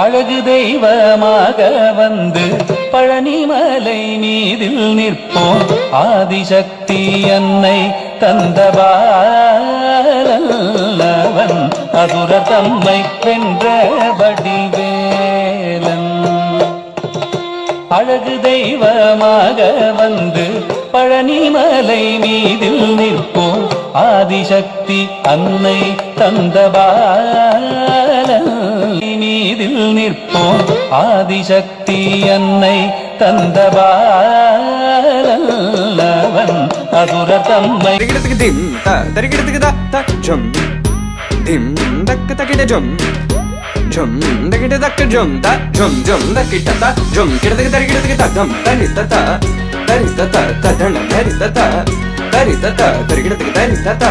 அழகு தெய்வமாக வந்து பழனிமலை மீதில் நிற்போம். ஆதிசக்தி அன்னை தந்தபாலவன் அசுர தம்மை வென்ற வடிவேலன். அழகு தெய்வமாக வந்து பழனிமலை மீதில் நிற்போம். ஆதிசக்தி அன்னை தந்தபாலன் மீதில் நிற்போம். ஆதிசக்தி அன்னை தந்தபாலவன் அசுர தம்மை திம் தரிகிடத்துக்கு தம் திம் தக்கு தக்கிட ஜம் ஜம் தக்கிட தக்கு ஜம் த ஜம் ஜம் தக்கிட்ட த ஜம் கிடத்துக்கு தரிகிடத்துக்கு தம் தரி தத்த தரி தத்த ததன தரி தத்த தரி தத்த தரிகிடத்துக்கு தரி தத்த